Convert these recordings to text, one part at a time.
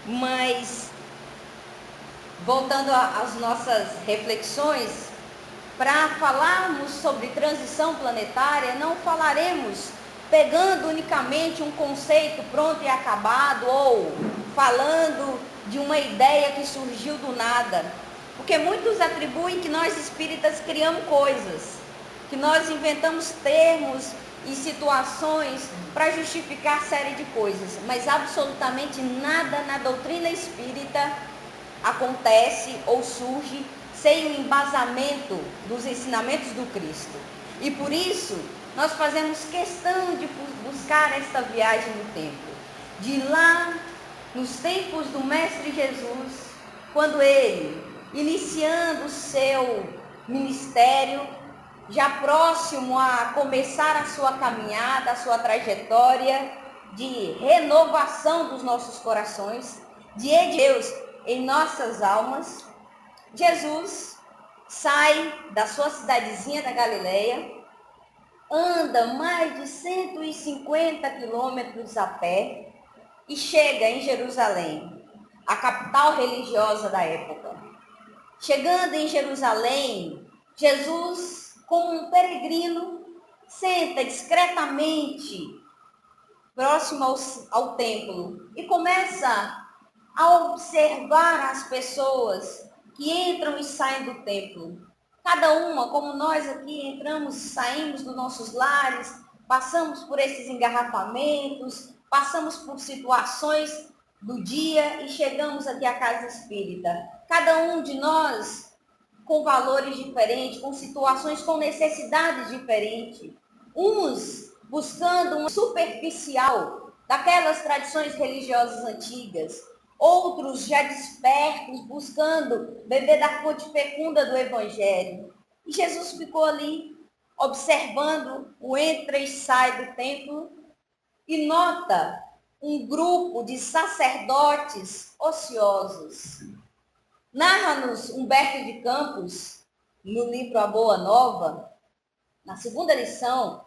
Mas, voltando às nossas reflexões, para falarmos sobre transição planetária, não falaremos pegando unicamente um conceito pronto e acabado ou falando de uma ideia que surgiu do nada. Porque muitos atribuem que nós espíritas criamos coisas, que nós inventamos termos e situações para justificar série de coisas, mas absolutamente nada na doutrina espírita acontece ou surge sem o embasamento dos ensinamentos do Cristo. E por isso, nós fazemos questão de buscar esta viagem no tempo. De lá, nos tempos do Mestre Jesus, quando ele, iniciando o seu ministério, já próximo a começar a sua caminhada, a sua trajetória de renovação dos nossos corações, de Deus em nossas almas, Jesus sai da sua cidadezinha da Galileia, anda mais de 150 quilômetros a pé e chega em Jerusalém, a capital religiosa da época. Chegando em Jerusalém, Jesus, como um peregrino, senta discretamente próximo ao templo e começa a observar as pessoas que entram e saem do templo. Cada uma, como nós aqui entramos e saímos dos nossos lares, passamos por esses engarrafamentos, passamos por situações do dia e chegamos aqui à casa espírita. Cada um de nós com valores diferentes, com situações, com necessidades diferentes. Uns buscando um superficial daquelas tradições religiosas antigas, outros já despertos, buscando beber da fonte fecunda do Evangelho. E Jesus ficou ali, observando o entra e sai do templo, e nota um grupo de sacerdotes ociosos. Narra-nos Humberto de Campos, no livro A Boa Nova, na segunda lição,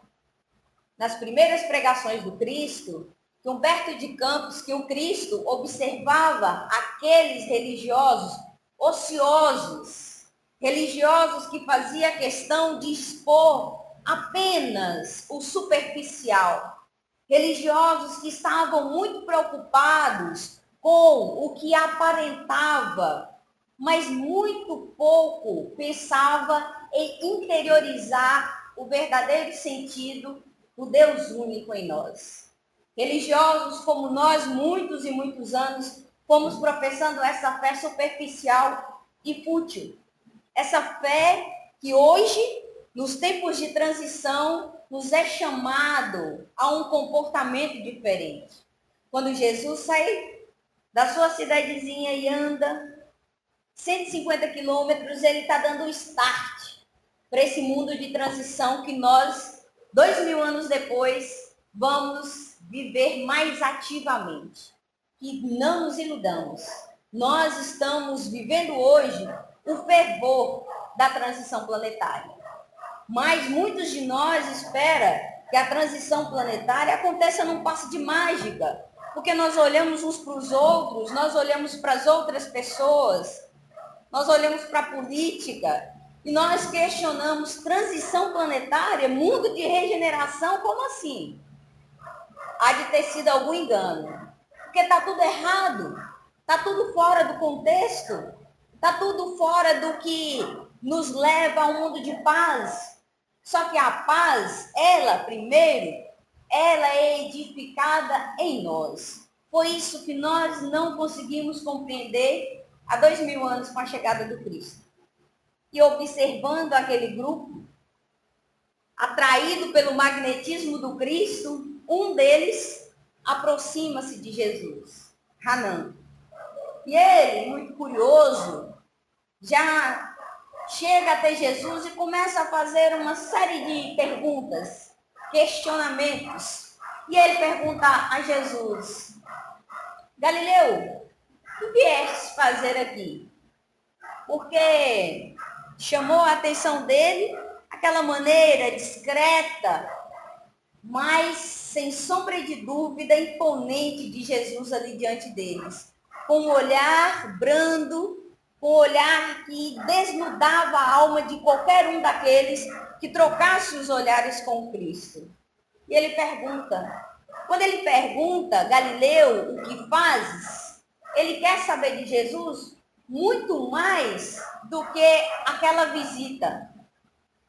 nas primeiras pregações do Cristo, que Humberto de Campos, que o Cristo observava aqueles religiosos ociosos, religiosos que faziam questão de expor apenas o superficial, religiosos que estavam muito preocupados com o que aparentava, mas muito pouco pensava em interiorizar o verdadeiro sentido do Deus único em nós. Religiosos como nós, muitos e muitos anos, fomos professando essa fé superficial e fútil. Essa fé que hoje, nos tempos de transição, nos é chamado a um comportamento diferente. Quando Jesus sai da sua cidadezinha e anda 150 quilômetros, ele está dando um start para esse mundo de transição que nós, 2000 anos depois, vamos viver mais ativamente. Que não nos iludamos. Nós estamos vivendo hoje o fervor da transição planetária. Mas muitos de nós esperam que a transição planetária aconteça num passe de mágica. Porque nós olhamos uns para os outros, nós olhamos para as outras pessoas, nós olhamos para a política e nós questionamos transição planetária, mundo de regeneração, como assim? Há de ter sido algum engano. Porque está tudo errado, está tudo fora do contexto, está tudo fora do que nos leva a um mundo de paz. Só que a paz, ela, primeiro, ela é edificada em nós. Foi isso que nós não conseguimos compreender há 2000 anos com a chegada do Cristo. E observando aquele grupo, atraído pelo magnetismo do Cristo, um deles aproxima-se de Jesus, Hanan. E ele, muito curioso, já chega até Jesus e começa a fazer uma série de perguntas, questionamentos. E ele pergunta a Jesus: Galileu, o que vieste fazer aqui? Porque chamou a atenção dele aquela maneira discreta, mas sem sombra de dúvida imponente de Jesus ali diante deles. com um olhar brando, com um olhar que desnudava a alma de qualquer um daqueles que trocasse os olhares com Cristo. E ele pergunta, quando ele pergunta, Galileu, o que fazes? Ele quer saber de Jesus muito mais do que aquela visita.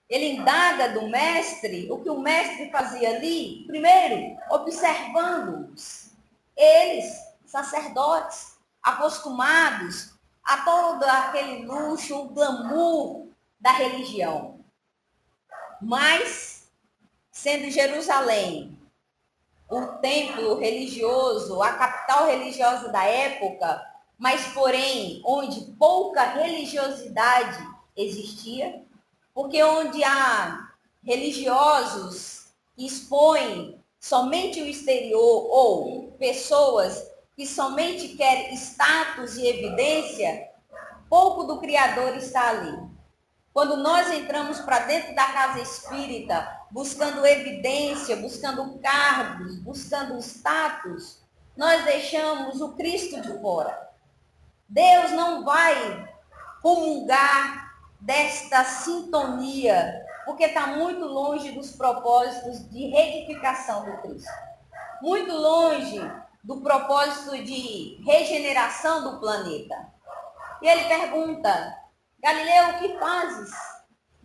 Ele indaga do mestre o que o mestre fazia ali, primeiro, observando-os. Eles, sacerdotes, acostumados a todo aquele luxo, o glamour da religião. Mas, sendo Jerusalém o templo religioso, a capital religiosa da época, mas porém onde pouca religiosidade existia, porque onde há religiosos que expõem somente o exterior ou pessoas que somente querem status e evidência, pouco do Criador está ali. Quando nós entramos para dentro da casa espírita, buscando evidência, buscando cargos, buscando status, nós deixamos o Cristo de fora. Deus não vai comungar desta sintonia, porque está muito longe dos propósitos de reedificação do Cristo. Muito longe do propósito de regeneração do planeta. E ele pergunta, Galileu, o que fazes?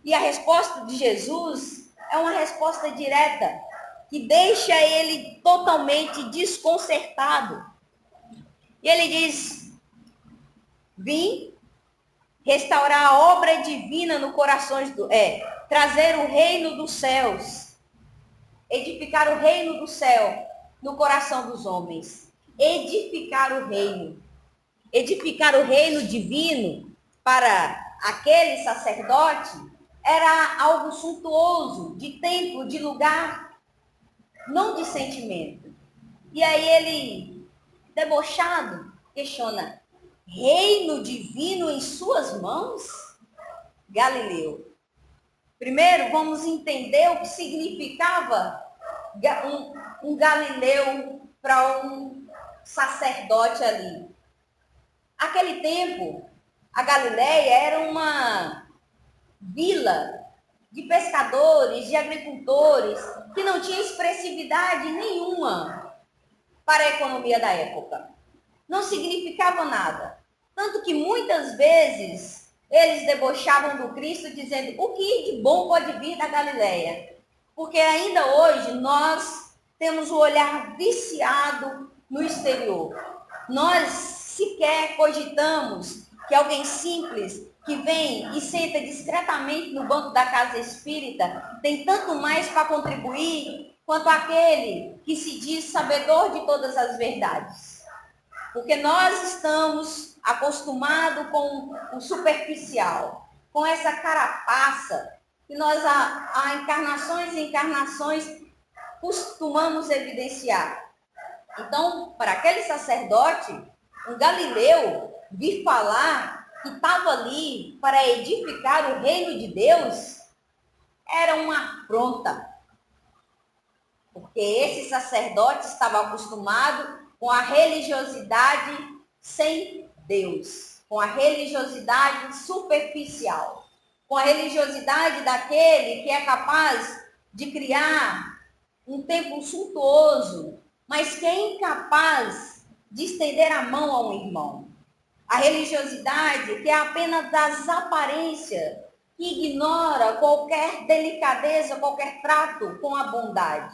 E a resposta de Jesus é uma resposta direta, que deixa ele totalmente desconcertado. E ele diz, vim restaurar a obra divina no coração trazer o reino dos céus, edificar o reino do céu no coração dos homens, edificar o reino divino para aquele sacerdote era algo suntuoso, de tempo, de lugar, não de sentimento. E aí ele, debochado, questiona, reino divino em suas mãos? Galileu. Primeiro, vamos entender o que significava um Galileu para um sacerdote ali. Aquele tempo, a Galileia era uma vila de pescadores, de agricultores, que não tinha expressividade nenhuma para a economia da época. Não significava nada. Tanto que muitas vezes eles debochavam do Cristo dizendo, o que de bom pode vir da Galileia? Porque ainda hoje nós temos o olhar viciado no exterior. Nós sequer cogitamos que alguém simples que vem e senta discretamente no banco da casa espírita tem tanto mais para contribuir quanto aquele que se diz sabedor de todas as verdades. Porque nós estamos acostumados com o superficial, com essa carapaça que nós há encarnações e encarnações costumamos evidenciar. Então, para aquele sacerdote, um Galileu vir falar que estava ali para edificar o reino de Deus, era uma afronta. Porque esse sacerdote estava acostumado com a religiosidade sem Deus, com a religiosidade superficial, com a religiosidade daquele que é capaz de criar um templo suntuoso, mas que é incapaz de estender a mão a um irmão. A religiosidade que é apenas das aparências, que ignora qualquer delicadeza, qualquer trato com a bondade.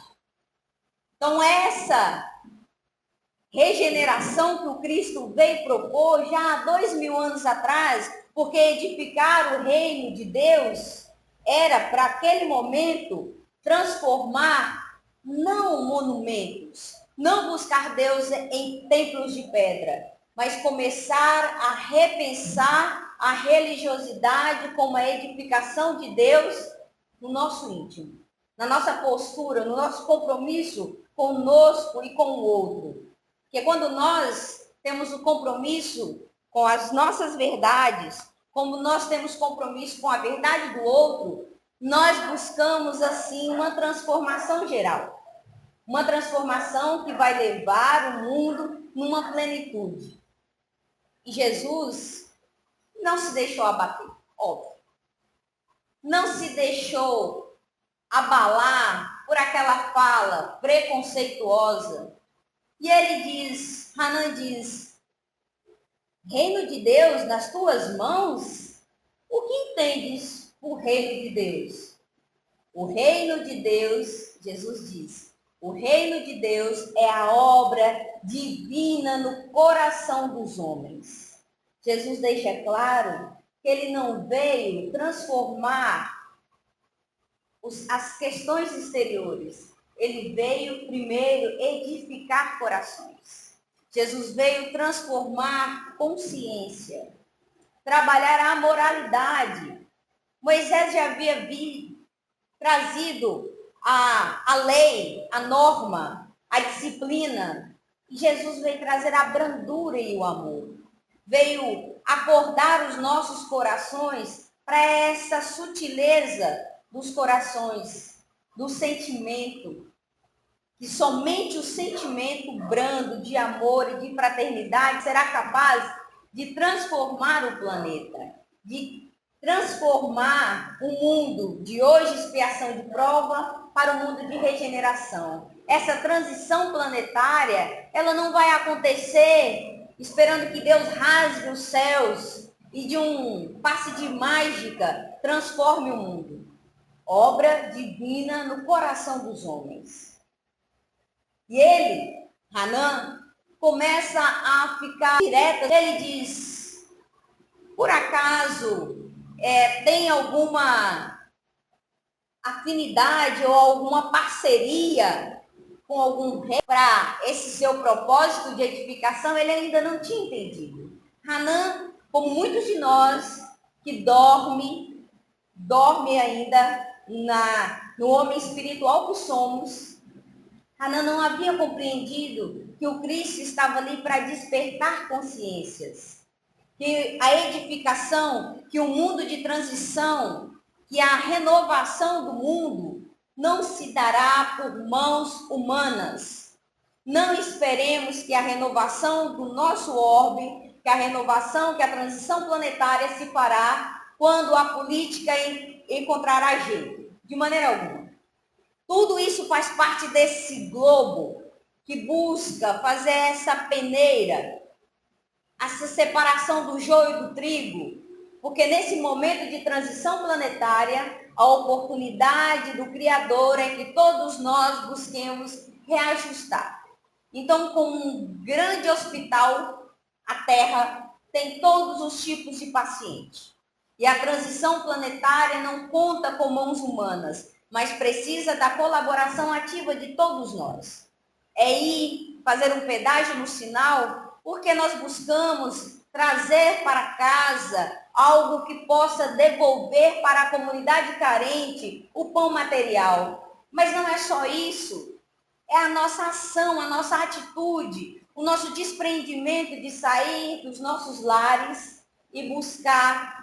Então, essa regeneração que o Cristo veio propor já há 2000 anos atrás, porque edificar o reino de Deus era, para aquele momento, transformar não monumentos, não buscar Deus em templos de pedra, mas começar a repensar a religiosidade como a edificação de Deus no nosso íntimo, na nossa postura, no nosso compromisso conosco e com o outro. Porque quando nós temos o compromisso com as nossas verdades, como nós temos compromisso com a verdade do outro, nós buscamos assim uma transformação geral. Uma transformação que vai levar o mundo numa plenitude. E Jesus não se deixou abater, óbvio. Não se deixou abalar por aquela fala preconceituosa. E ele diz, Hanan diz, reino de Deus nas tuas mãos? O que entendes por reino de Deus? O reino de Deus, Jesus diz, o reino de Deus é a obra divina no coração dos homens. Jesus deixa claro que ele não veio transformar as questões exteriores. Ele veio primeiro edificar corações. Jesus veio transformar consciência, trabalhar a moralidade. Moisés já havia trazido a lei, a norma, a disciplina. E Jesus veio trazer a brandura e o amor. Veio acordar os nossos corações para essa sutileza dos corações, do sentimento, que somente o sentimento brando de amor e de fraternidade será capaz de transformar o planeta, de transformar o mundo de hoje expiação de prova para o mundo de regeneração. Essa transição planetária, ela não vai acontecer esperando que Deus rasgue os céus e de um passe de mágica transforme o mundo. Obra divina no coração dos homens. E ele, Hanan, começa a ficar direto. Ele diz, por acaso tem alguma afinidade ou alguma parceria com algum rei para esse seu propósito de edificação? Ele ainda não tinha entendido. Hanan, como muitos de nós que dorme ainda no homem espiritual que somos, Hanan não havia compreendido que o Cristo estava ali para despertar consciências, que a edificação, que o mundo de transição, que a renovação do mundo não se dará por mãos humanas. Não esperemos que a renovação do nosso orbe, que a transição planetária se fará quando a política encontrará jeito. De maneira alguma. Tudo isso faz parte desse globo que busca fazer essa peneira, essa separação do joio e do trigo, porque nesse momento de transição planetária, a oportunidade do Criador é que todos nós busquemos reajustar. Então, como um grande hospital, a Terra tem todos os tipos de paciente. E a transição planetária não conta com mãos humanas, mas precisa da colaboração ativa de todos nós. É ir fazer um pedágio no sinal, porque nós buscamos trazer para casa algo que possa devolver para a comunidade carente o pão material. Mas não é só isso, é a nossa ação, a nossa atitude, o nosso desprendimento de sair dos nossos lares e buscar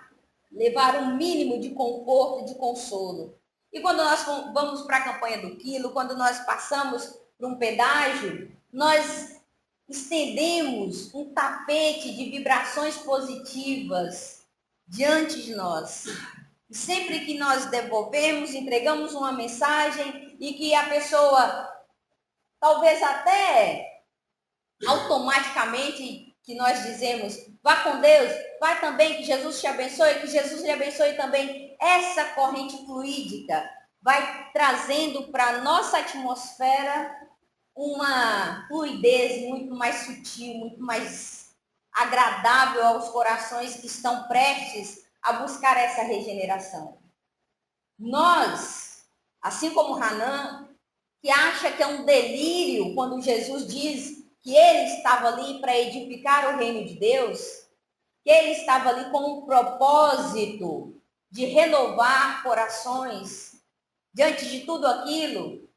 levar um mínimo de conforto e de consolo. E quando nós vamos para a campanha do quilo, quando nós passamos por um pedágio, nós estendemos um tapete de vibrações positivas diante de nós. E sempre que nós devolvemos, entregamos uma mensagem e que a pessoa, talvez até automaticamente, que nós dizemos, vá com Deus, vai também, que Jesus te abençoe, que Jesus lhe abençoe também. Essa corrente fluídica vai trazendo para a nossa atmosfera uma fluidez muito mais sutil, muito mais agradável aos corações que estão prestes a buscar essa regeneração. Nós, assim como Hanan, que acha que é um delírio quando Jesus diz que ele estava ali para edificar o reino de Deus, que ele estava ali com um propósito de renovar corações diante de tudo aquilo.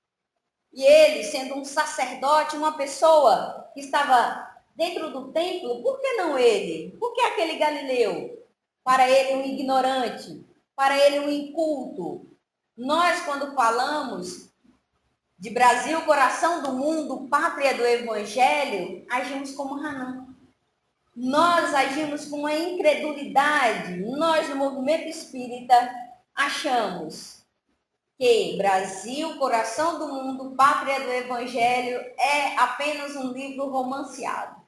E ele, sendo um sacerdote, uma pessoa que estava dentro do templo, por que não ele? Por que aquele galileu? Para ele um ignorante, para ele um inculto. Nós, quando falamos de Brasil, coração do mundo, pátria do Evangelho, agimos como Hanan. nós agimos com uma incredulidade. Nós, no movimento espírita, achamos que Brasil, coração do mundo, pátria do evangelho, é apenas um livro romanceado.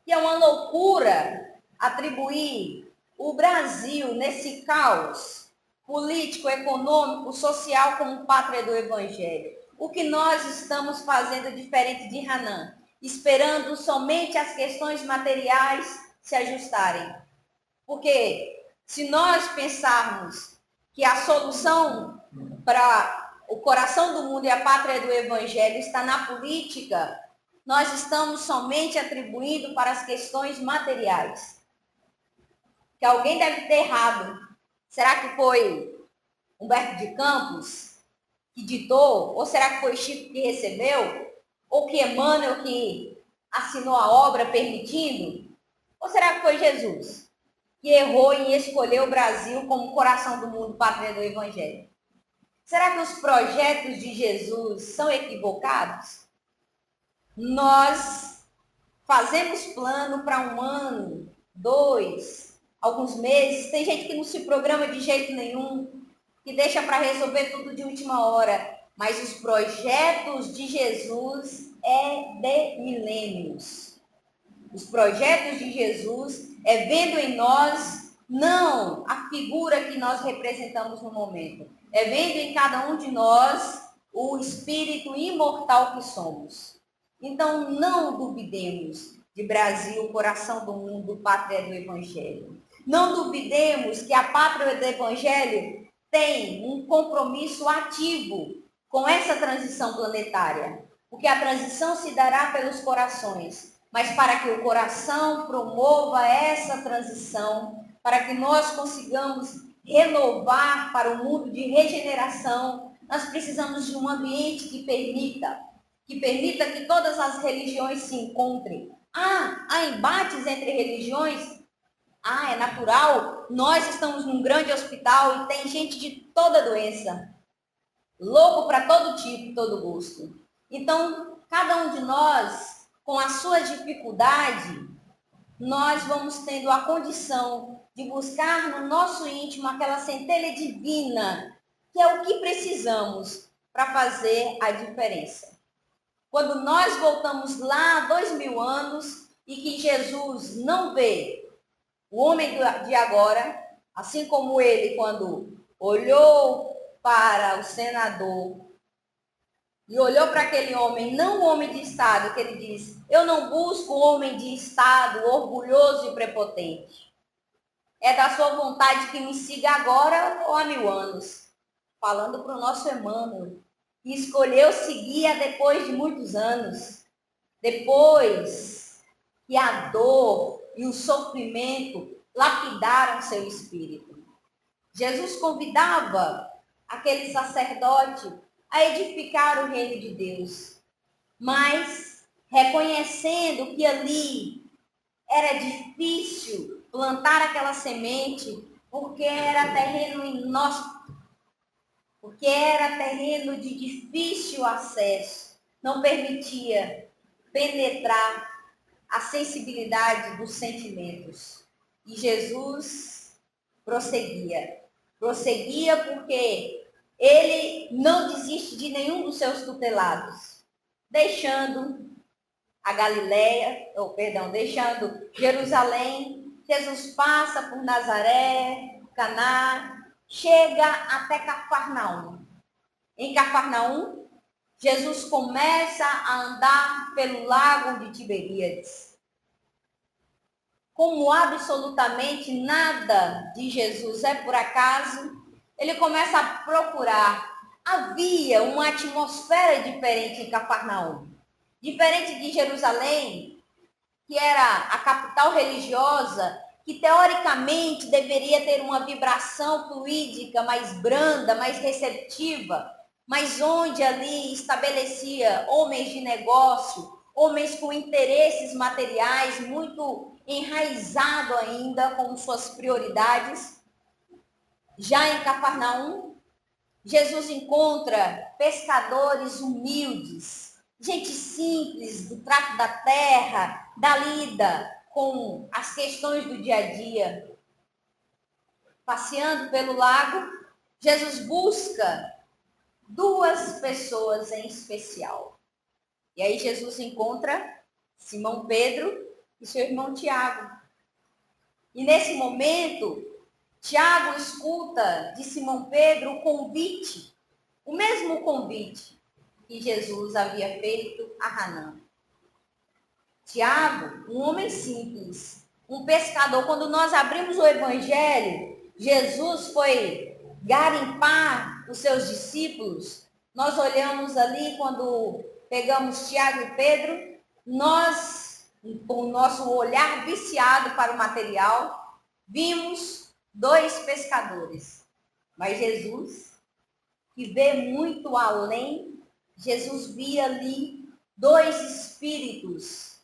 Que é uma loucura atribuir o Brasil nesse caos político, econômico, social como pátria do evangelho. O que nós estamos fazendo diferente de Hanan? Esperando somente as questões materiais se ajustarem. Porque se nós pensarmos que a solução para o coração do mundo e a pátria do evangelho está na política, nós estamos somente atribuindo para as questões materiais. Que alguém deve ter errado. Será que foi Humberto de Campos que ditou? Ou será que foi Chico que recebeu? Ou que Emmanuel que assinou a obra permitindo? Ou será que foi Jesus que errou em escolher o Brasil como coração do mundo, pátria do evangelho? Será que os projetos de Jesus são equivocados? Nós fazemos plano para 1 ano, 2, alguns meses. Tem gente que não se programa de jeito nenhum, que deixa para resolver tudo de última hora. Mas os projetos de Jesus é de milênios. Os projetos de Jesus é vendo em nós, não a figura que nós representamos no momento, é vendo em cada um de nós o espírito imortal que somos. Então, não duvidemos de Brasil, coração do mundo, pátria do evangelho. Não duvidemos que a pátria do evangelho tem um compromisso ativo com essa transição planetária, porque a transição se dará pelos corações. Mas para que o coração promova essa transição, para que nós consigamos renovar para o mundo de regeneração, nós precisamos de um ambiente que permita que todas as religiões se encontrem. Há embates entre religiões? É natural. Nós estamos num grande hospital e tem gente de toda doença. Louco para todo tipo, todo gosto. Então, cada um de nós, com a sua dificuldade, nós vamos tendo a condição de buscar no nosso íntimo aquela centelha divina, que é o que precisamos para fazer a diferença. Quando nós voltamos lá 2000 anos e que Jesus não vê o homem de agora, assim como ele, quando olhou para o senador e olhou para aquele homem, não o homem de Estado, que ele diz, eu não busco homem de Estado orgulhoso e prepotente. É da sua vontade que me siga agora ou há 1000 anos. Falando para o nosso Emmanuel, que escolheu seguir depois de muitos anos, depois que a dor e o sofrimento lapidaram seu espírito. Jesus convidava aquele sacerdote a edificar o reino de Deus, mas reconhecendo que ali era difícil plantar aquela semente, porque era terreno inóspito, porque era terreno de difícil acesso, não permitia penetrar a sensibilidade dos sentimentos. E Jesus prosseguia porque ele não desiste de nenhum dos seus tutelados, deixando deixando Jerusalém. Jesus passa por Nazaré, Caná, chega até Cafarnaum. Em Cafarnaum, Jesus começa a andar pelo lago de Tiberíades. Como absolutamente nada de Jesus é por acaso, ele começa a procurar. Havia uma atmosfera diferente em Cafarnaum. Diferente de Jerusalém, que era a capital religiosa, que teoricamente deveria ter uma vibração fluídica mais branda, mais receptiva, mas onde ali estabelecia homens de negócio, homens com interesses materiais muito enraizado ainda com suas prioridades. Já em Cafarnaum, Jesus encontra pescadores humildes, gente simples, do trato da terra, da lida, com as questões do dia a dia. Passeando pelo lago, Jesus busca duas pessoas em especial. E aí Jesus encontra Simão Pedro e seu irmão Tiago. E nesse momento, Tiago escuta de Simão Pedro o convite, o mesmo convite que Jesus havia feito a Hanã. Tiago, um homem simples, um pescador. Quando nós abrimos o Evangelho, Jesus foi garimpar os seus discípulos. Nós olhamos ali, quando pegamos Tiago e Pedro, nós, com o nosso olhar viciado para o material, vimos dois pescadores. Mas Jesus, que vê muito além, Jesus via ali dois espíritos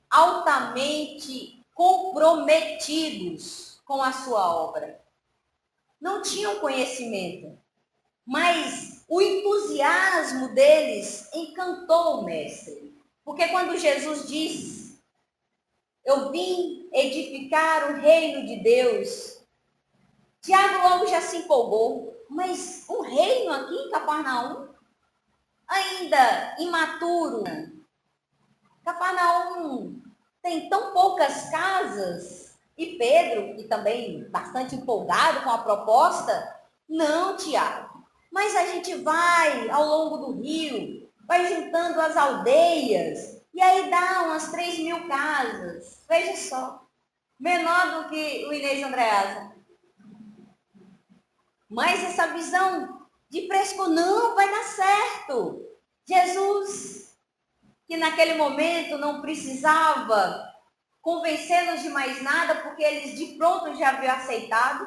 altamente comprometidos com a sua obra. Não tinham conhecimento, mas o entusiasmo deles encantou o mestre. Porque quando Jesus diz, eu vim edificar o reino de Deus, Tiago logo já se empolgou. Mas um reino aqui em Cafarnaum? Ainda imaturo. Cafarnaum tem tão poucas casas. E Pedro, que também bastante empolgado com a proposta, não, Tiago, mas a gente vai ao longo do rio, vai juntando as aldeias, e aí dá umas 3.000 casas. Veja só, menor do que o Inês Andreasa. Mas essa visão de frescor, não vai dar certo. Jesus, que naquele momento não precisava convencê-los de mais nada, porque eles de pronto já haviam aceitado,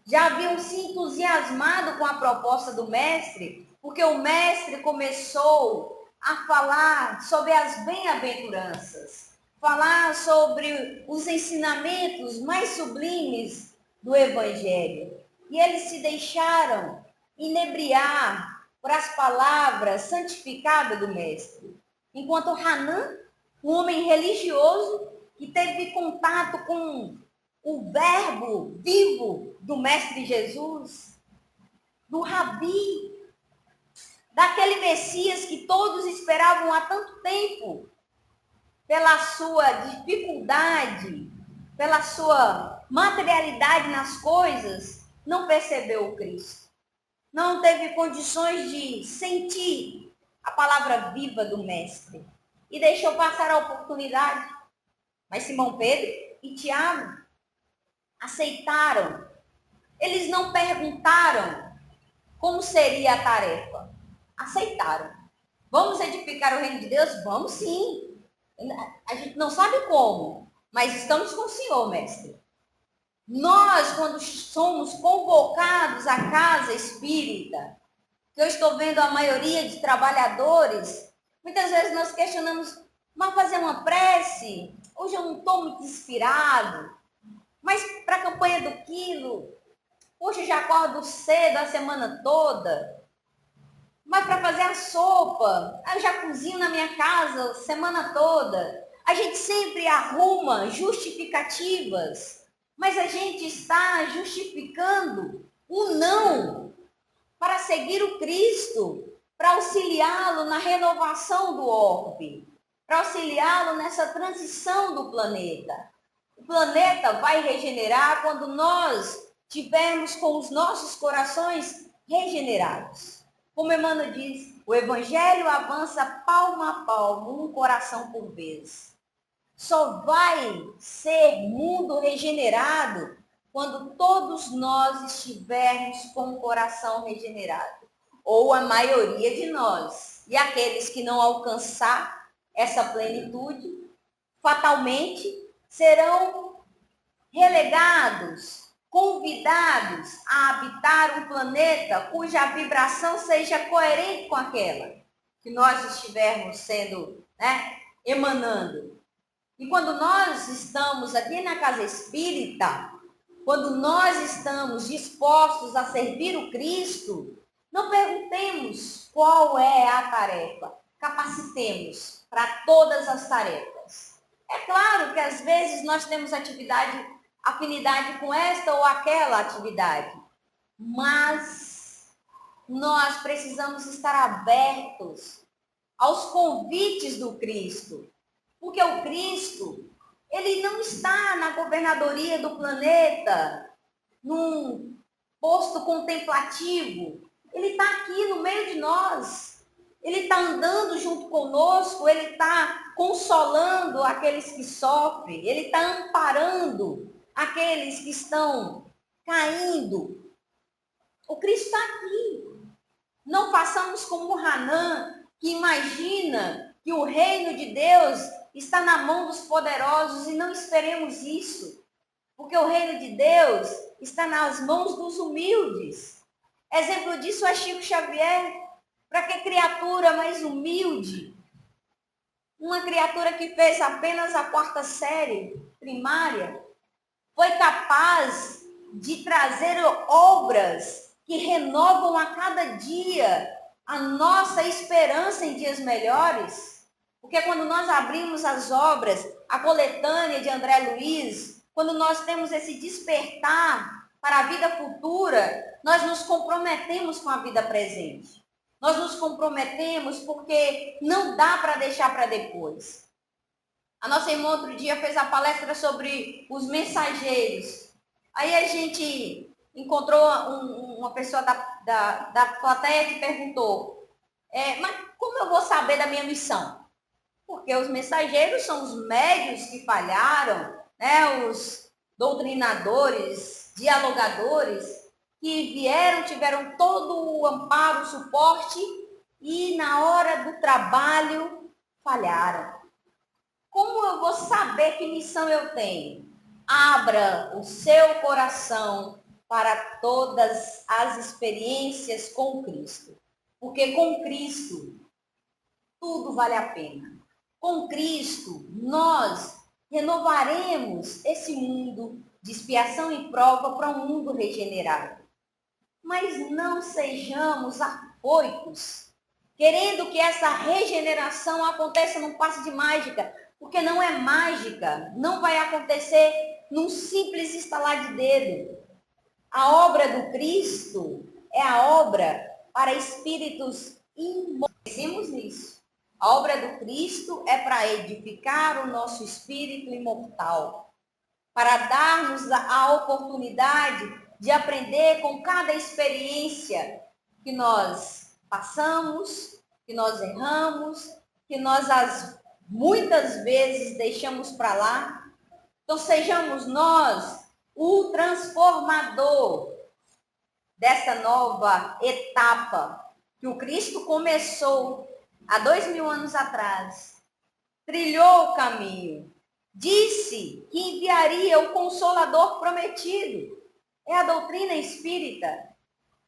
já haviam se entusiasmado com a proposta do mestre, porque o mestre começou a falar sobre as bem-aventuranças, falar sobre os ensinamentos mais sublimes do Evangelho. E eles se deixaram inebriar por as palavras santificadas do mestre. Enquanto Hanã, um homem religioso, que teve contato com o verbo vivo do Mestre Jesus, do Rabi, daquele Messias que todos esperavam há tanto tempo, pela sua dificuldade, pela sua materialidade nas coisas, não percebeu o Cristo. Não teve condições de sentir a palavra viva do Mestre e deixou passar a oportunidade. Mas Simão Pedro e Tiago aceitaram. Eles não perguntaram como seria a tarefa. Aceitaram. Vamos edificar o reino de Deus? Vamos sim. A gente não sabe como, mas estamos com o Senhor, mestre. Nós, quando somos convocados à casa espírita, que eu estou vendo a maioria de trabalhadores, muitas vezes nós questionamos, mas fazer uma prece? Hoje eu não estou muito inspirado. Mas para a campanha do quilo, poxa, já acordo cedo a semana toda. Mas para fazer a sopa, eu já cozinho na minha casa a semana toda. A gente sempre arruma justificativas, mas a gente está justificando o não para seguir o Cristo, para auxiliá-lo na renovação do orbe, para auxiliá-lo nessa transição do planeta. O planeta vai regenerar quando nós tivermos com os nossos corações regenerados. Como Emmanuel diz, o Evangelho avança palmo a palmo, um coração por vez. Só vai ser mundo regenerado quando todos nós estivermos com o coração regenerado. Ou a maioria de nós. E aqueles que não alcançar essa plenitude, fatalmente serão relegados, convidados a habitar um planeta cuja vibração seja coerente com aquela que nós estivermos sendo, emanando. E quando nós estamos aqui na casa espírita, quando nós estamos dispostos a servir o Cristo, não perguntemos qual é a tarefa, capacitemos para todas as tarefas. É claro que às vezes nós temos afinidade com esta ou aquela atividade, mas nós precisamos estar abertos aos convites do Cristo, porque o Cristo, ele não está na governadoria do planeta, num posto contemplativo, ele está aqui no meio de nós. Ele está andando junto conosco, ele está consolando aqueles que sofrem, ele está amparando aqueles que estão caindo. O Cristo está aqui. Não façamos como Hanã, que imagina que o reino de Deus está na mão dos poderosos, e não esperemos isso, porque o reino de Deus está nas mãos dos humildes. Exemplo disso é Chico Xavier. Para que criatura mais humilde? Uma criatura que fez apenas a 4ª série primária, foi capaz de trazer obras que renovam a cada dia a nossa esperança em dias melhores. Porque quando nós abrimos as obras, a coletânea de André Luiz, quando nós temos esse despertar para a vida futura, nós nos comprometemos com a vida presente. Nós nos comprometemos porque não dá para deixar para depois. A nossa irmã outro dia fez a palestra sobre os mensageiros. Aí a gente encontrou uma pessoa da plateia que perguntou, mas como eu vou saber da minha missão? Porque os mensageiros são os médios que falharam, né? Os doutrinadores, dialogadores, que vieram, tiveram todo o amparo, o suporte, e na hora do trabalho falharam. Como eu vou saber que missão eu tenho? Abra o seu coração para todas as experiências com Cristo. Porque com Cristo, tudo vale a pena. Com Cristo, nós renovaremos esse mundo de expiação e prova para um mundo regenerado. Mas não sejamos afoitos, querendo que essa regeneração aconteça num passe de mágica, porque não é mágica, não vai acontecer num simples estalar de dedo. A obra do Cristo é a obra para espíritos imortais. Pensemos nisso. A obra do Cristo é para edificar o nosso espírito imortal, para dar-nos a oportunidade de aprender com cada experiência que nós passamos, que nós erramos, que nós muitas vezes deixamos para lá. Então sejamos nós o transformador dessa nova etapa que o Cristo começou há 2000 anos atrás, trilhou o caminho, disse que enviaria o Consolador prometido. É a doutrina espírita,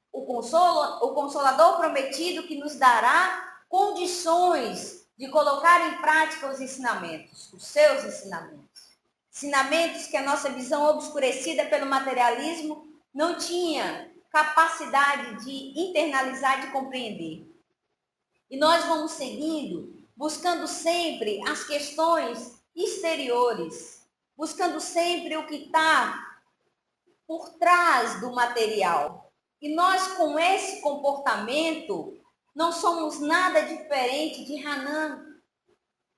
o Consolador prometido, que nos dará condições de colocar em prática os ensinamentos, os seus ensinamentos. Ensinamentos que a nossa visão obscurecida pelo materialismo não tinha capacidade de internalizar, de compreender. E nós vamos seguindo, buscando sempre as questões exteriores, buscando sempre o que está por trás do material. E nós, com esse comportamento, não somos nada diferente de Hanã,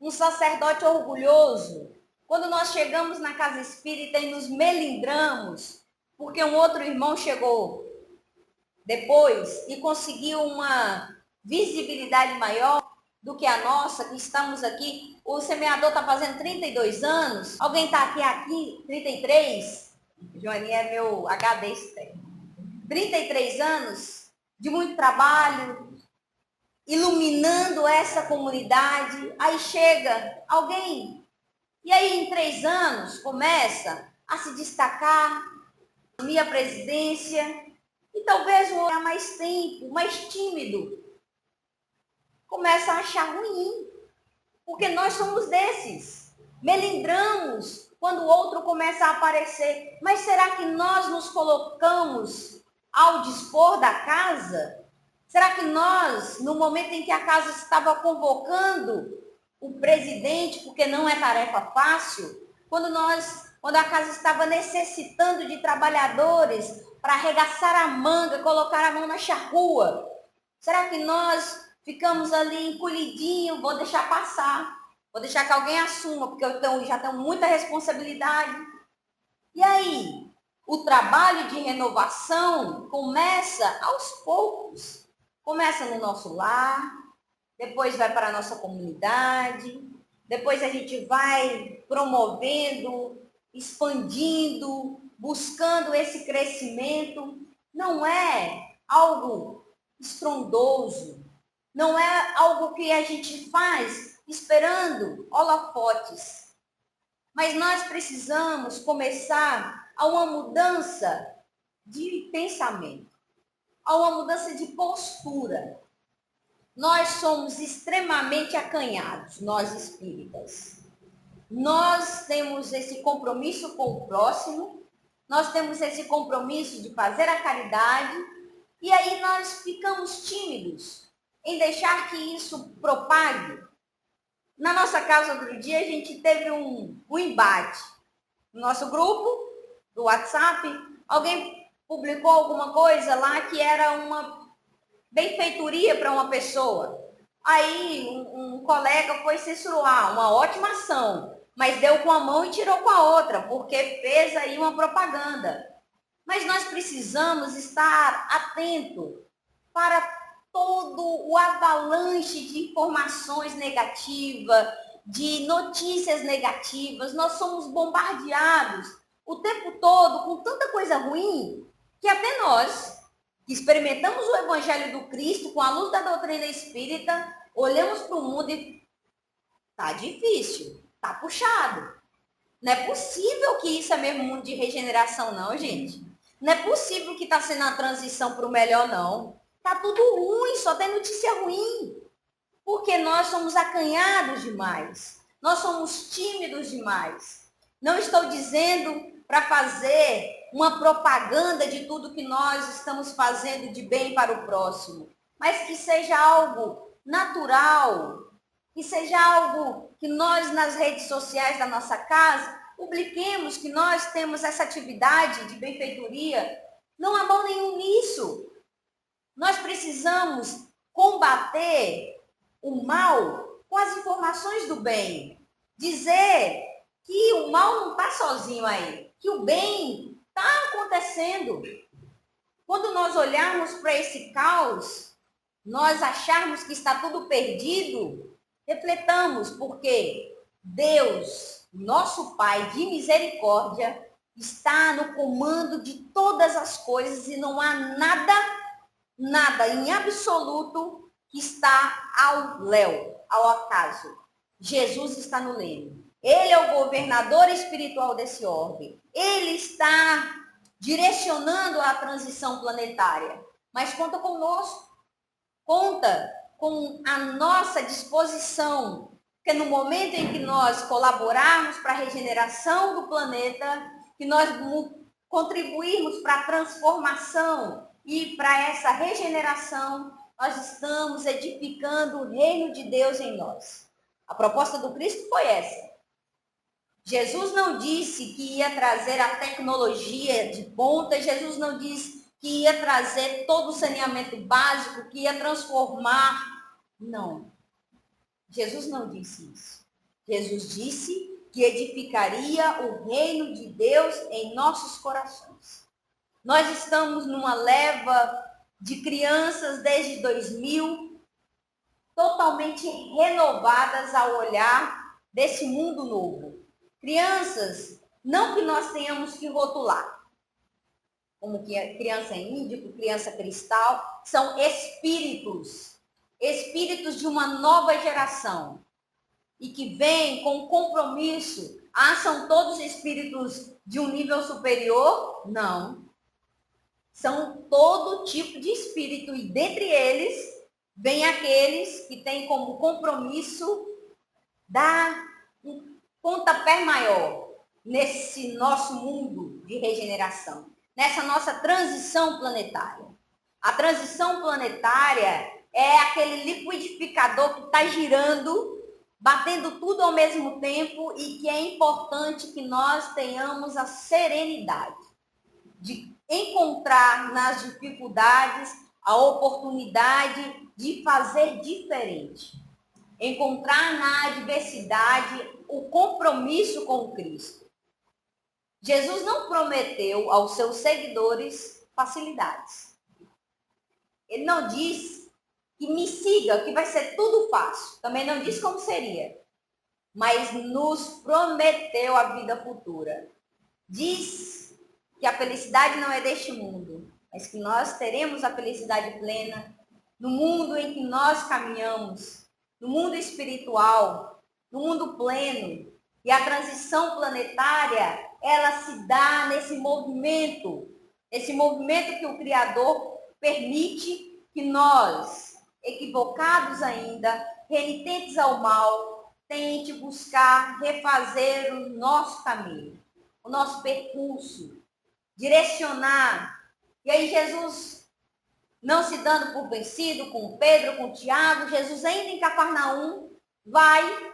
um sacerdote orgulhoso. Quando nós chegamos na casa espírita e nos melindramos, porque um outro irmão chegou depois e conseguiu uma visibilidade maior do que a nossa, que estamos aqui. O semeador está fazendo 32 anos, alguém está aqui 33, Joaninha é meu HD externo. 33 anos de muito trabalho, iluminando essa comunidade. Aí chega alguém, e aí em 3 anos começa a se destacar, assumir a presidência, e talvez um olhar mais tempo, mais tímido, começa a achar ruim, porque nós somos desses. Melindramos quando o outro começa a aparecer. Mas será que nós nos colocamos ao dispor da casa? Será que nós, no momento em que a casa estava convocando o presidente, porque não é tarefa fácil, quando a casa estava necessitando de trabalhadores para arregaçar a manga, colocar a mão na charrua, será que nós ficamos ali encolhidinho, vou deixar passar, vou deixar que alguém assuma, porque eu já tenho muita responsabilidade? E aí, o trabalho de renovação começa aos poucos. Começa no nosso lar, depois vai para a nossa comunidade, depois a gente vai promovendo, expandindo, buscando esse crescimento. Não é algo estrondoso, não é algo que a gente faz esperando holofotes. Mas nós precisamos começar a uma mudança de pensamento, a uma mudança de postura. Nós somos extremamente acanhados, nós espíritas. Nós temos esse compromisso com o próximo, nós temos esse compromisso de fazer a caridade, e aí nós ficamos tímidos em deixar que isso propague. Na nossa casa, outro dia, a gente teve um embate. No nosso grupo do WhatsApp, alguém publicou alguma coisa lá que era uma benfeitoria para uma pessoa. Aí um colega foi censurar, uma ótima ação, mas deu com a mão e tirou com a outra, porque fez aí uma propaganda. Mas nós precisamos estar atento para todo o avalanche de informações negativas, de notícias negativas. Nós somos bombardeados o tempo todo com tanta coisa ruim que até nós, que experimentamos o Evangelho do Cristo com a luz da doutrina espírita, olhamos para o mundo e tá difícil, tá puxado. Não é possível que isso é mesmo mundo de regeneração, não, gente. Não é possível que está sendo a transição para o melhor, não. Tá tudo ruim, só tem notícia ruim. Porque nós somos acanhados demais. Nós somos tímidos demais. Não estou dizendo para fazer uma propaganda de tudo que nós estamos fazendo de bem para o próximo, mas que seja algo natural, que seja algo que nós nas redes sociais da nossa casa publiquemos que nós temos essa atividade de benfeitoria. Não há mal nenhum nisso. Nós precisamos combater o mal com as informações do bem. Dizer que o mal não está sozinho aí, que o bem está acontecendo. Quando nós olharmos para esse caos, nós acharmos que está tudo perdido, refletamos, porque Deus, nosso Pai de misericórdia, está no comando de todas as coisas e não há nada em absoluto que está ao léu, ao acaso. Jesus está no leme. Ele é o governador espiritual desse orbe. Ele está direcionando a transição planetária. Mas conta conosco. Conta com a nossa disposição. Porque no momento em que nós colaborarmos para a regeneração do planeta, que nós contribuirmos para a transformação e para essa regeneração, nós estamos edificando o reino de Deus em nós. A proposta do Cristo foi essa. Jesus não disse que ia trazer a tecnologia de ponta, Jesus não disse que ia trazer todo o saneamento básico, que ia transformar. Não. Jesus não disse isso. Jesus disse que edificaria o reino de Deus em nossos corações. Nós estamos numa leva de crianças desde 2000, totalmente renovadas ao olhar desse mundo novo. Crianças, não que nós tenhamos que rotular, como que é criança índico, criança cristal, são espíritos de uma nova geração, e que vêm com um compromisso. Ah, são todos espíritos de um nível superior? Não. São todo tipo de espírito, e dentre eles, vem aqueles que têm como compromisso dar um pontapé maior nesse nosso mundo de regeneração, nessa nossa transição planetária. A transição planetária é aquele liquidificador que está girando batendo tudo ao mesmo tempo e que é importante que nós tenhamos a serenidade de encontrar nas dificuldades a oportunidade de fazer diferente. Encontrar na adversidade o compromisso com Cristo. Jesus não prometeu aos seus seguidores facilidades. Ele não diz que me siga, que vai ser tudo fácil. Também não diz como seria. Mas nos prometeu a vida futura. Diz que a felicidade não é deste mundo, mas que nós teremos a felicidade plena no mundo em que nós caminhamos, no mundo espiritual, no mundo pleno. E a transição planetária, ela se dá nesse movimento que o Criador permite que nós, equivocados ainda, renitentes ao mal, tente buscar refazer o nosso caminho, o nosso percurso, direcionar. E aí Jesus, não se dando por vencido com Pedro, com Tiago, Jesus ainda em Cafarnaum, vai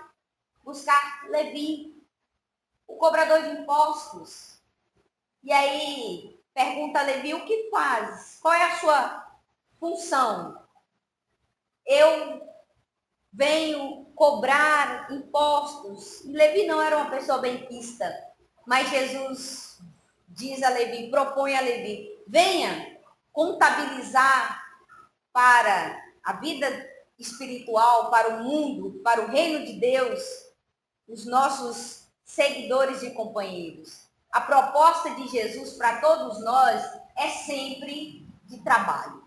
buscar Levi, o cobrador de impostos. E aí pergunta a Levi, o que faz? Qual é a sua função? Eu venho cobrar impostos. E Levi não era uma pessoa benquista, mas Jesus diz a Levi, propõe a Levi, venha contabilizar para a vida espiritual, para o mundo, para o reino de Deus, os nossos seguidores e companheiros. A proposta de Jesus para todos nós é sempre de trabalho,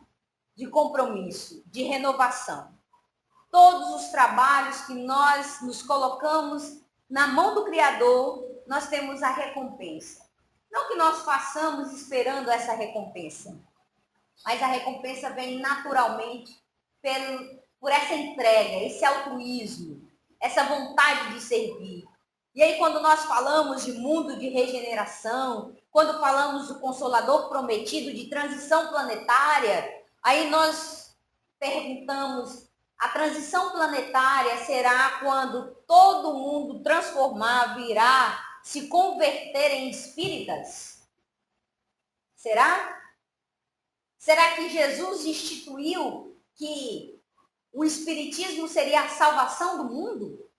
de compromisso, de renovação. Todos os trabalhos que nós nos colocamos na mão do Criador, nós temos a recompensa. Não que nós façamos esperando essa recompensa, mas a recompensa vem naturalmente por essa entrega, esse altruísmo, essa vontade de servir. E aí, quando nós falamos de mundo de regeneração, quando falamos do Consolador prometido, de transição planetária, aí nós perguntamos, a transição planetária será quando todo mundo transformar virá se converter em espíritas? Será? Será que Jesus instituiu que o espiritismo seria a salvação do mundo?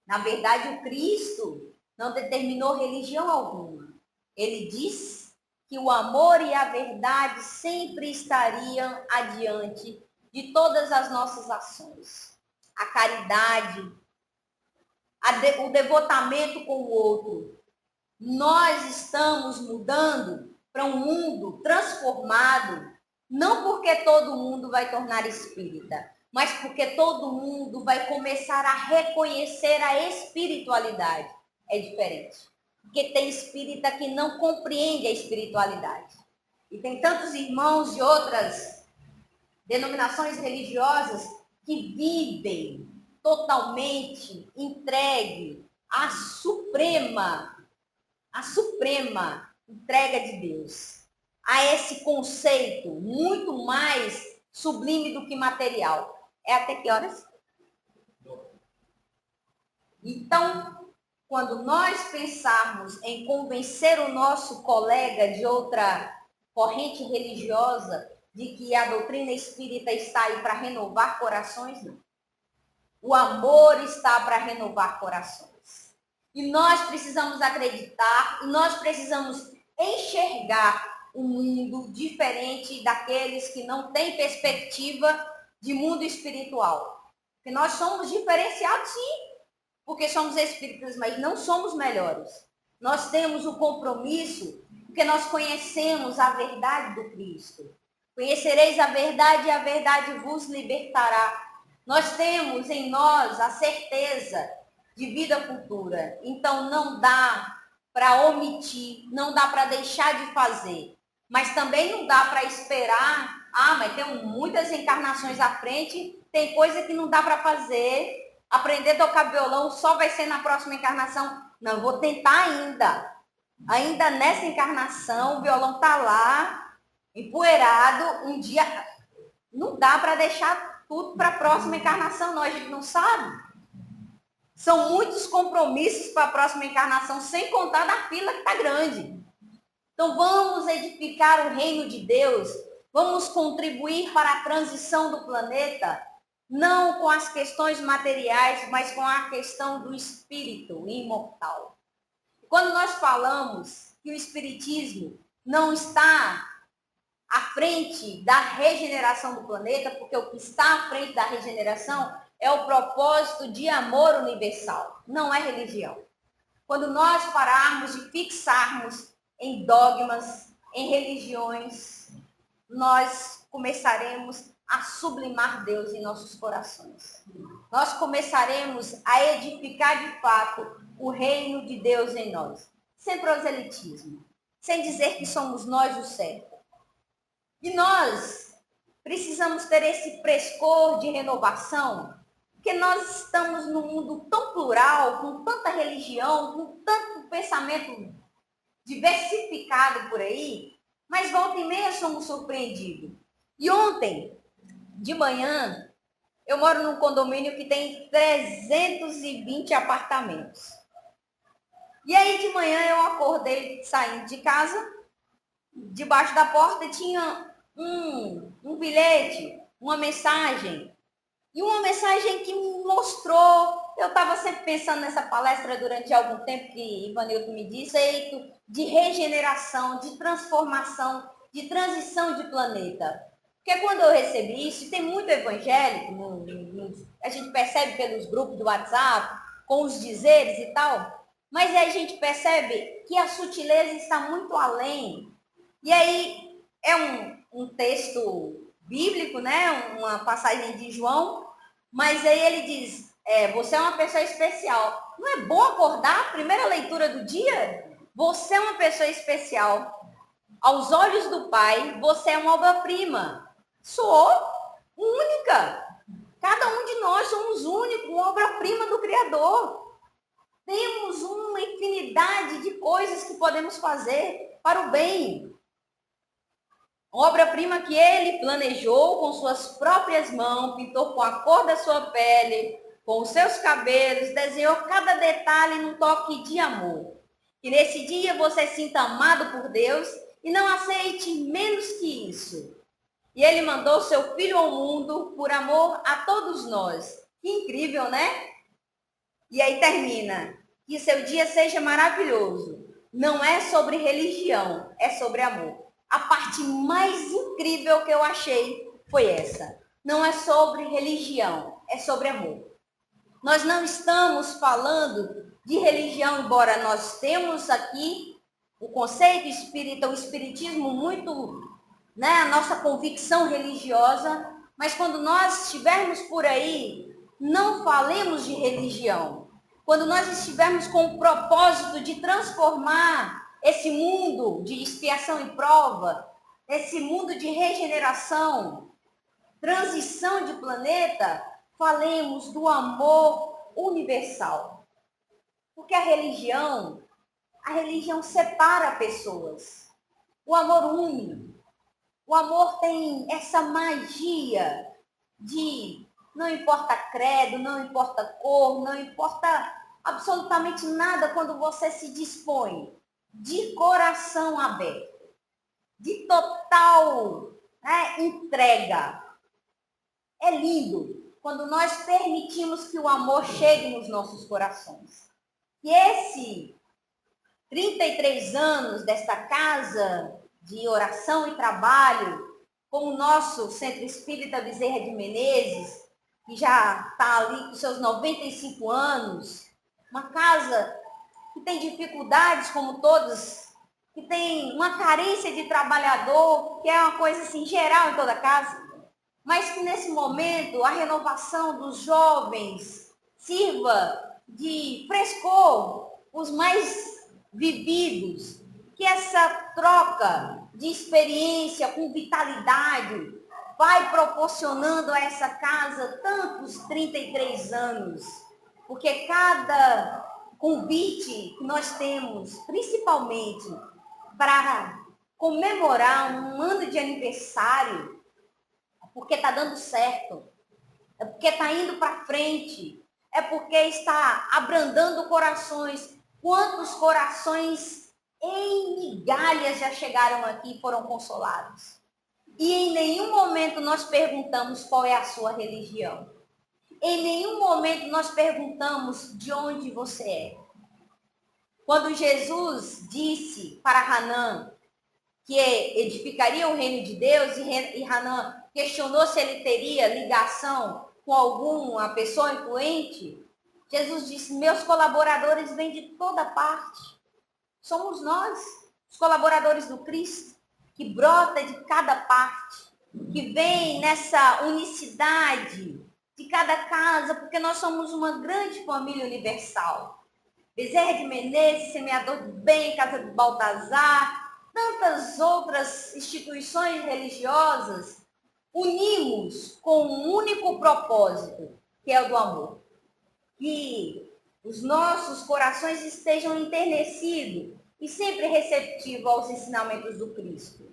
Na verdade, o Cristo não determinou religião alguma. Ele disse que o amor e a verdade sempre estariam adiante de todas as nossas ações. A caridade, o devotamento com o outro. Nós estamos mudando para um mundo transformado, não porque todo mundo vai tornar espírita, mas porque todo mundo vai começar a reconhecer a espiritualidade. É diferente. Porque tem espírita que não compreende a espiritualidade. E tem tantos irmãos de outras denominações religiosas que vivem totalmente entregue à suprema entrega de Deus, a esse conceito muito mais sublime do que material. É até que horas? Então, quando nós pensarmos em convencer o nosso colega de outra corrente religiosa de que a doutrina espírita está aí para renovar corações, não. O amor está para renovar corações. E nós precisamos acreditar, e nós precisamos enxergar um mundo diferente daqueles que não têm perspectiva de mundo espiritual. Porque nós somos diferenciados, sim, porque somos espíritas, mas não somos melhores. Nós temos o compromisso, porque nós conhecemos a verdade do Cristo. Conhecereis a verdade e a verdade vos libertará. Nós temos em nós a certeza de vida futura. Então não dá para omitir, não dá para deixar de fazer. Mas também não dá para esperar, mas tem muitas encarnações à frente, tem coisa que não dá para fazer. Aprender a tocar violão só vai ser na próxima encarnação. Não, eu vou tentar ainda. Ainda nessa encarnação, o violão está lá, empoeirado, um dia. Não dá para deixar tudo para a próxima encarnação, não, a gente não sabe. São muitos compromissos para a próxima encarnação, sem contar da fila que está grande. Então vamos edificar o reino de Deus, vamos contribuir para a transição do planeta, não com as questões materiais, mas com a questão do espírito imortal. Quando nós falamos que o espiritismo não está à frente da regeneração do planeta, porque o que está à frente da regeneração é o propósito de amor universal, não é religião. Quando nós pararmos de fixarmos em dogmas, em religiões, nós começaremos a sublimar Deus em nossos corações. Nós começaremos a edificar de fato o reino de Deus em nós, sem proselitismo, sem dizer que somos nós o certo. E nós precisamos ter esse frescor de renovação, porque nós estamos num mundo tão plural, com tanta religião, com tanto pensamento diversificado por aí, mas volta e meia somos surpreendidos. E ontem, de manhã, eu moro num condomínio que tem 320 apartamentos. E aí de manhã eu acordei saindo de casa, debaixo da porta tinha um bilhete, uma mensagem. E uma mensagem que me mostrou, eu estava sempre pensando nessa palestra durante algum tempo que Ivanildo me disse, de regeneração, de transformação, de transição de planeta. Porque quando eu recebi isso, tem muito evangélico, a gente percebe pelos grupos do WhatsApp, com os dizeres e tal, mas aí a gente percebe que a sutileza está muito além. E aí é um texto bíblico, né? Uma passagem de João, mas aí ele diz, você é uma pessoa especial. Não é bom acordar, primeira leitura do dia? Você é uma pessoa especial. Aos olhos do Pai, você é uma obra-prima. Sou única. Cada um de nós somos único, uma obra-prima do Criador. Temos uma infinidade de coisas que podemos fazer para o bem. Obra-prima que ele planejou com suas próprias mãos, pintou com a cor da sua pele, com os seus cabelos, desenhou cada detalhe num toque de amor. Que nesse dia você sinta amado por Deus e não aceite menos que isso. E ele mandou seu Filho ao mundo por amor a todos nós. Que incrível, né? E aí termina. Que seu dia seja maravilhoso. Não é sobre religião, é sobre amor. A parte mais incrível que eu achei foi essa. Não é sobre religião, é sobre amor. Nós não estamos falando de religião, embora nós temos aqui o conceito espírita, o espiritismo muito, né, a nossa convicção religiosa, mas quando nós estivermos por aí, não falemos de religião. Quando nós estivermos com o propósito de transformar esse mundo de expiação e prova, esse mundo de regeneração, transição de planeta, falemos do amor universal. Porque a religião separa pessoas. O amor une. O amor tem essa magia de não importa credo, não importa cor, não importa absolutamente nada quando você se dispõe de coração aberto, de total, né, entrega. É lindo quando nós permitimos que o amor chegue nos nossos corações. E esse 33 anos desta casa de oração e trabalho, com o nosso Centro Espírita Bezerra de Menezes, que já está ali com seus 95 anos, uma casa que tem dificuldades como todas, que tem uma carência de trabalhador, que é uma coisa assim geral em toda casa, mas que nesse momento a renovação dos jovens sirva de frescor os mais vividos, que essa troca de experiência com vitalidade vai proporcionando a essa casa tantos 33 anos, porque cada convite que nós temos, principalmente para comemorar um ano de aniversário, porque está dando certo. é porque está indo para frente, é porque está abrandando corações. Quantos corações em migalhas já chegaram aqui e foram consolados? E em nenhum momento nós perguntamos qual é a sua religião. Em nenhum momento nós perguntamos de onde você é. Quando Jesus disse para Hanã que edificaria o reino de Deus, e Hanã questionou se ele teria ligação com alguma pessoa influente, Jesus disse: meus colaboradores vêm de toda parte. Somos nós, os colaboradores do Cristo, que brota de cada parte, que vem nessa unicidade de cada casa, porque nós somos uma grande família universal. Bezerra de Menezes, Semeador do Bem, Casa de Baltazar, tantas outras instituições religiosas, unimos com um único propósito, que é o do amor. Que os nossos corações estejam enternecidos e sempre receptivos aos ensinamentos do Cristo.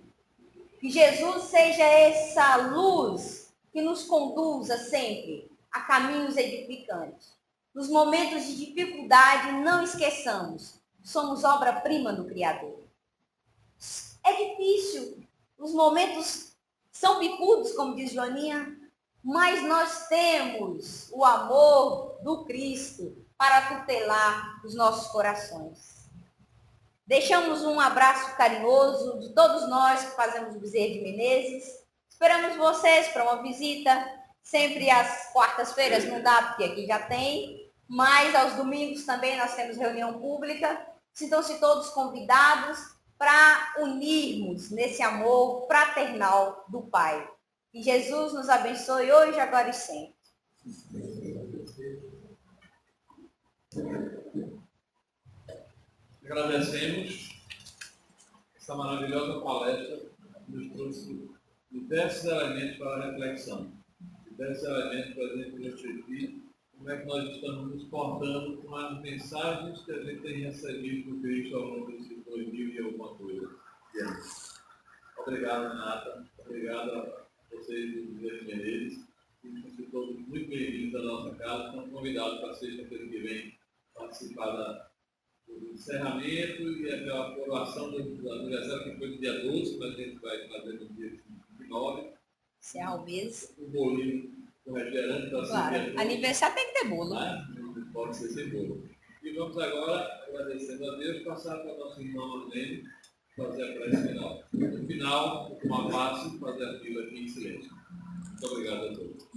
Que Jesus seja essa luz que nos conduza sempre a caminhos edificantes. Nos momentos de dificuldade, não esqueçamos, somos obra-prima do Criador. É difícil, os momentos são bicudos, como diz Joaninha, mas nós temos o amor do Cristo para tutelar os nossos corações. Deixamos um abraço carinhoso de todos nós que fazemos o Bezerra de Menezes. Esperamos vocês para uma visita. Sempre às quartas-feiras não dá, porque aqui já tem, mas aos domingos também nós temos reunião pública. Sintam-se todos convidados para unirmos nesse amor fraternal do Pai. Que Jesus nos abençoe hoje, agora e sempre. Agradecemos essa maravilhosa palestra que nos trouxe diversos elementos para a reflexão, diversos elementos para a gente refletir como é que nós estamos nos portando com as mensagens que a gente tem recebido do Cristo ao longo desses 2000 e alguma coisa de anos. Obrigado, Renata. Obrigado a vocês do Bezerra Menezes. São todos muito bem-vindos à nossa casa. Estão convidados para sexta-feira que vem participar do encerramento e aquela coroação do aniversário que foi no dia 12, mas a gente vai fazer no dia 29. Encerrar o mês. O bolinho com refrigerante para claro. Aniversário tem que ter bolo. Não pode ser sem bolo. E vamos agora, agradecendo a Deus, passar para o nosso irmão Arlene fazer a prece final. No final, uma passe, fazer a fila aqui em silêncio. Muito obrigado a todos.